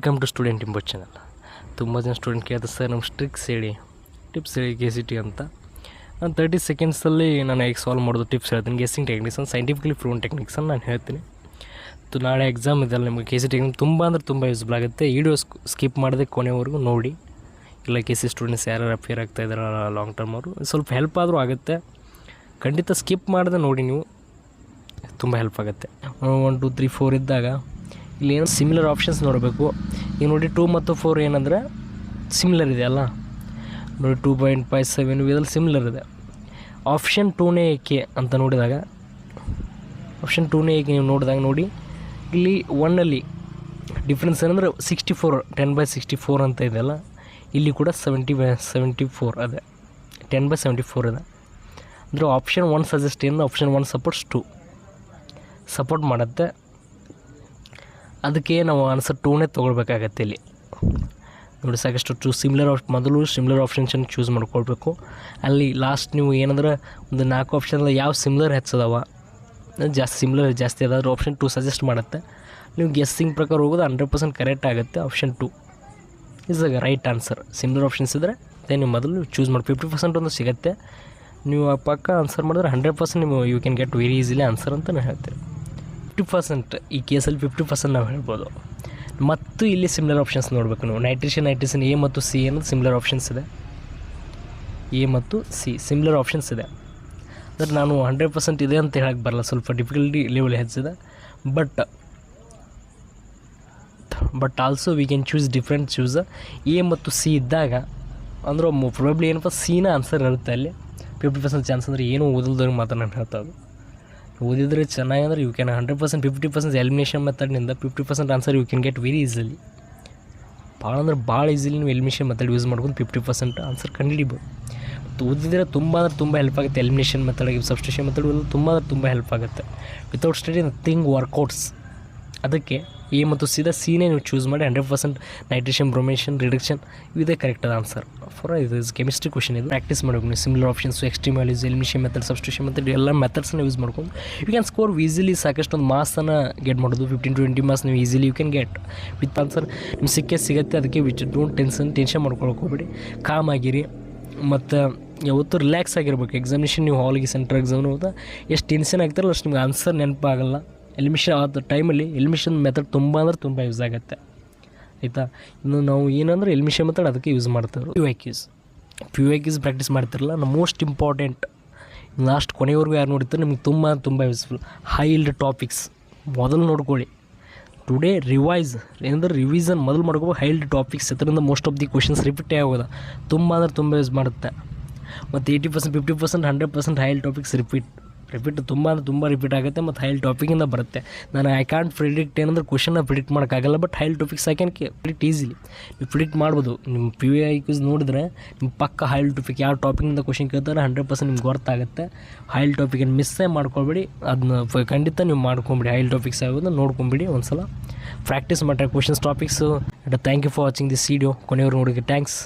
Welcome to student ಇಂಪೋ channel. ತುಂಬ ಜನ ಸ್ಟೂಡೆಂಟ್ ಕೇಳ್ತಾರೆ, ಸರ್ ನಮ್ಮ ಟಿಪ್ಸ್ ಹೇಳಿ KCT ಅಂತ. ನಾನು 30 ಸೆಕೆಂಡ್ಸಲ್ಲಿ ನಾನು ಹೇಗೆ ಸಾಲ್ವ್ ಮಾಡೋದು ಟಿಪ್ಸ್ ಹೇಳ್ತೀನಿ. ಗೆಸ್ಸಿಂಗ್ ಟೆಕ್ನಿಕ್ಸ್ ಅಂತ ಸೈಂಟಿಫಿಕಲಿ ಪ್ರೂವ್ನ್ ಟೆಕ್ನಿಕ್ಸನ್ನು ನಾನು ಹೇಳ್ತೀನಿ. ನಾಳೆ ಎಕ್ಸಾಮ್ ಇದೆಲ್ಲ ನಿಮಗೆ KCT ಟೆಕ್ನಿಕ್ ತುಂಬ ಅಂದರೆ ತುಂಬ ಯೂಸ್ಫುಲ್ ಆಗುತ್ತೆ. ವಿಡಿಯೋ ಸ್ಕಿಪ್ ಮಾಡದೆ ಕೊನೆವರೆಗೂ ನೋಡಿ. ಇಲ್ಲ KC ಸ್ಟೂಡೆಂಟ್ಸ್ ಯಾರು ಅಪಿಯರ್ ಆಗ್ತಾಯಿದ್ದಾರೆ ಲಾಂಗ್ ಟರ್ಮ್ ಅವರು ಸ್ವಲ್ಪ ಹೆಲ್ಪ್ ಆದರೂ ಆಗುತ್ತೆ. ಖಂಡಿತ ಸ್ಕಿಪ್ ಮಾಡದೆ ನೋಡಿ, ನೀವು ತುಂಬ ಹೆಲ್ಪ್ ಆಗುತ್ತೆ. 1 2 3 4 ಇದ್ದಾಗ ಇಲ್ಲಿ ಏನು ಸಿಮಿಲರ್ ಆಪ್ಷನ್ಸ್ ನೋಡಬೇಕು. ಈಗ ನೋಡಿ 2 ಮತ್ತು 4 ಏನಂದರೆ ಸಿಮಿಲರ್ ಇದೆ ಅಲ್ಲ, ನೋಡಿ 2.57 ಇದರಲ್ಲಿ ಸಿಮಿಲರ್ ಇದೆ. ಆಪ್ಷನ್ 2ನೇ ಏಕೆ ಅಂತ ನೋಡಿದಾಗ, ಆಪ್ಷನ್ 2ನೇ ಏಕೆ ನೀವು ನೋಡಿದಾಗ ನೋಡಿ, ಇಲ್ಲಿ 1ಅಲ್ಲಿ ಡಿಫ್ರೆನ್ಸ್ ಏನಂದರೆ 64 10/64 ಅಂತ ಇದೆಯಲ್ಲ, ಇಲ್ಲಿ ಕೂಡ 70/74 ಅದೇ 10/74 ಇದೆ. ಅಂದರೆ ಆಪ್ಷನ್ 1 ಸಜೆಸ್ಟ್ ಏನು, ಆಪ್ಷನ್ 1 ಸಪೋರ್ಟ್ಸ್ 2 ಸಪೋರ್ಟ್ ಮಾಡುತ್ತೆ. ಅದಕ್ಕೆ ನಾವು ಆನ್ಸರ್ 2ನೇ ತೊಗೊಳ್ಬೇಕಾಗತ್ತೆ. ಇಲ್ಲಿ ನೋಡಿ ಸಾಕಷ್ಟು ಮೊದಲು ಸಿಮಿಲರ್ ಆಪ್ಷನ್ಸನ್ನು ಚೂಸ್ ಮಾಡ್ಕೊಳ್ಬೇಕು. ಅಲ್ಲಿ ಲಾಸ್ಟ್ ನೀವು ಏನಂದ್ರೆ ಒಂದು 4 ಆಪ್ಷನ್ಲ್ಲ ಯಾವ ಸಿಮಿಲರ್ ಹೆಚ್ಚದವ, ಸಿಮಿಲರ್ ಜಾಸ್ತಿ ಅದಾದ್ರೆ ಆಪ್ಷನ್ 2 ಸಜೆಸ್ಟ್ ಮಾಡುತ್ತೆ. ನೀವು ಗೆಸ್ಸಿಂಗ್ ಪ್ರಕಾರ ಹೋಗೋದು 100% ಕರೆಕ್ಟ್ ಆಗುತ್ತೆ. Option 2 is the right answer. Similar options ಇದ್ದರೆ ಅದೇ ನೀವು ಮೊದಲು ಚೂಸ್ ಮಾಡಿ 50% ಒಂದು ಸಿಗುತ್ತೆ. ನೀವು ಪಕ್ಕ ಆನ್ಸರ್ ಮಾಡಿದ್ರೆ 100% ನೀವು you can get very easily answer ಅಂತ ನಾನು ಹೇಳ್ತೀನಿ. 50% ಈ ಕೇಸಲ್ಲಿ 50% ನಾವು ಹೇಳ್ಬೋದು. ಮತ್ತು ಇಲ್ಲಿ ಸಿಮಿಲರ್ ಆಪ್ಷನ್ಸ್ ನೋಡಬೇಕು ನೀವು. ನೈಟ್ರಿಷನ್ A ಮತ್ತು C ಅನ್ನೋದು ಸಿಮಿಲರ್ ಆಪ್ಷನ್ಸ್ ಇದೆ. A ಮತ್ತು C ಸಿಮಿಲರ್ ಆಪ್ಷನ್ಸ್ ಇದೆ. ಅಂದರೆ ನಾನು 100% ಇದೆ ಅಂತ ಹೇಳಕ್ಕೆ ಬರಲ್ಲ, ಸ್ವಲ್ಪ ಡಿಫಿಕಲ್ಟಿ ಲೆವೆಲ್ ಹೆಚ್ಚಿದೆ. But also we can choose different choose. A ಮತ್ತು C ಇದ್ದಾಗ ಅಂದ್ರೆ ಪ್ರಾಬಬ್ಲಿ ಏನಪ್ಪ ಸಿನ ಆನ್ಸರ್ ಇರುತ್ತೆ. ಅಲ್ಲಿ 50% ಚಾನ್ಸ್ ಅಂದರೆ ಏನೂ ಓದಲ್ದವ್ರಿಗೆ ಮಾತ್ರ ನಾನು ಹೇಳ್ತಾ ಅದು. ಓದಿದರೆ ಚೆನ್ನಾಗಿ ಅಂದರೆ ಯು ಕ್ಯಾನ್ 100% 50% ಎಲಿಮಿನೇಷನ್ ಮೆಥಡ್ನಿಂದ 50% answer you can get very easily. ಭಾಳ ಈಸಿಲಿ ನೀವು ಎಲಿಮಿನೇಷನ್ ಮೆಥಡ್ ಯೂಸ್ ಮಾಡ್ಕೊಂಡು 50% ಆನ್ಸರ್ ಕಂಡುಹಿಡಿಬೋದು. ಮತ್ತು ಓದಿದರೆ ತುಂಬ ಹೆಲ್ಪ್ ಆಗುತ್ತೆ. ಎಲಿಮಿನೇಷನ್ ಮೆಥಡ್, ಸಬ್ಸ್ಟಿಟ್ಯೂಷನ್ ಮೆಥಡ್ ತುಂಬ ಹೆಲ್ಪ್ ಆಗುತ್ತೆ. Without study nothing workouts. ಅದಕ್ಕೆ A ಮತ್ತು ಸಿನೇ ನೀವು ಚೂಸ್ ಮಾಡಿ 100% ನೈಟ್ರೇಷನ್, ಬ್ರೋಮೇಷನ್, ರಿಡಕ್ಷನ್ ಇದೇ ಕರೆಕ್ಟ್ ಆದ ಆನ್ಸರ್ ಫಾರ್ ಇದು ಕೆಮಿಸ್ಟ್ರಿ ಕ್ವಶನ್. ಇದು ಪ್ರಾಕ್ಟೀಸ್ ಮಾಡಬೇಕು ನೀವು. Similar options, extreme values, elimination method, substitution method ಎಲ್ಲ ಮೆಥಡ್ಸನ್ನು ಯೂಸ್ ಮಾಡ್ಕೊಂಡು ಯು ಕ್ಯಾನ್ ಸ್ಕೋರ್ ಈಸಿಲಿ. ಸಾಕಷ್ಟು ಒಂದು ಮಾರ್ಕ್ಸನ್ನು ಗೆಟ್ ಮಾಡೋದು 15 to 20 ಮಾರ್ಕ್ಸ್ ನೀವು easily you can get with answer. ನಿಮ್ಗೆ ಸಿಗುತ್ತೆ. ಅದಕ್ಕೆ ಡೋಂಟ್ ಟೆನ್ಷನ್ ಮಾಡ್ಕೊಳಕ್ಕೆ ಹೋಗ್ಬೇಡಿ. ಕಾಮ್ ಆಗಿರಿ ಮತ್ತು ಯಾವತ್ತೂ ರಿಲ್ಯಾಕ್ಸ್ ಆಗಿರ್ಬೇಕು. ಎಕ್ಸಾಮಿನೇಷನ್ ನೀವು ಹಾಲಿಗೆ ಸೆಂಟ್ರ್ ಎಕ್ಸಾಮ್ನ ಹೋದ ಎಷ್ಟು ಟೆನ್ಷನ್ ಆಗ್ತಾರಲ್ಲ ಅಷ್ಟು ನಿಮ್ಗೆ ಆನ್ಸರ್ ನೆನಪಾಗಲ್ಲ. ಎಲಿಮಿಷನ್ ಆದ ಟೈಮಲ್ಲಿ ಎಲಿಮಿಷನ್ ಮೆಥಡ್ ತುಂಬ ಯೂಸ್ ಆಗುತ್ತೆ, ಆಯಿತಾ. ಇನ್ನು ನಾವು ಏನಂದ್ರೆ ಎಲಿಮಿಷನ್ ಮೆಥಡ್ ಅದಕ್ಕೆ ಯೂಸ್ ಮಾಡ್ತಾರೆ. PYQs ಪ್ರಾಕ್ಟೀಸ್ ಮಾಡ್ತಿರಲ್ಲ, ನಮ್ಮ ಮೋಸ್ಟ್ ಇಂಪಾರ್ಟೆಂಟ್. ಲಾಸ್ಟ್ ಕೊನೆಯವರೆಗೂ ಯಾರು ನೋಡ್ತಾರೆ ನಿಮ್ಗೆ ತುಂಬ ಯೂಸ್ಫುಲ್. ಹೈ ಇಲ್ಡ್ ಟಾಪಿಕ್ಸ್ ಮೊದಲು ನೋಡ್ಕೊಳ್ಳಿ. ಟುಡೇ ರಿವಿಸನ್ ಮೊದಲು ಮಾಡ್ಕೋಬೇಕು. ಹೈ ಇಲ್ಡ್ ಟಾಪಿಕ್ಸ್ ಇದರಿಂದ ಮೋಸ್ಟ್ ಆಫ್ ದಿ ಕ್ವಶನ್ಸ್ ರಿಪೀಟೇ ಆಗೋದು. ತುಂಬ ಯೂಸ್ ಮಾಡುತ್ತೆ. ಮತ್ತು 80% 50% 100% ಹೈ ಇಲ್ಡ್ ಟಾಪಿಕ್ಸ್ ರಿಪೀಟ್ ತುಂಬ ರಿಪೀಟ್ ಆಗುತ್ತೆ. ಮತ್ತು ಹೈ ಟಾಪಿಕಿಂದ ಬರುತ್ತೆ. ನಾನು ಐ ಕ್ಯಾಂಟ್ ಪ್ರಿಡಿಕ್ಟ್ ಏನಂದ್ರೆ ಕ್ವಶನ್ನ ಪ್ರಿಡಿಕ್ಟ್ ಮಾಡೋಕ್ಕಾಗಲ್ಲ. But high topics I can predict easily. ನೀವು ಪ್ರಿಡಿಕ್ಟ್ ಮಾಡ್ಬೋದು. ನಿಮ್ಮ PYQs ನೋಡಿದ್ರೆ ನಿಮ್ಮ ಪಕ್ಕ ಹೈ ಟಾಪಿಕ್ ಯಾವ ಟಾಪಿಕಿಂದ ಕ್ವಶನ್ ಕೇಳ್ತಾರೆ 100% ನಿಮ್ಗೆ ಗೊತ್ತಾಗುತ್ತೆ. ಹೈ ಟಾಪಿಕನ್ನು ಮಿಸ್ಸೇ ಮಾಡ್ಕೊಬೇಡಿ. ಅದನ್ನ ಖಂಡಿತ ನೀವು ಮಾಡ್ಕೊಂಬಿಡಿ. ಹೈ ಟಾಪಿಕ್ಸ್ ಆಗೋದು ನೋಡ್ಕೊಂಬಿಡಿ. ಒಂದು ಸಲ ಪ್ರಾಕ್ಟೀಸ್ ಮಾಡ್ರಿ questions topics. Thank you for watching this video. ಕೊನೆಯವರು ನೋಡೋಕ್ಕೆ ಥ್ಯಾಂಕ್ಸ್.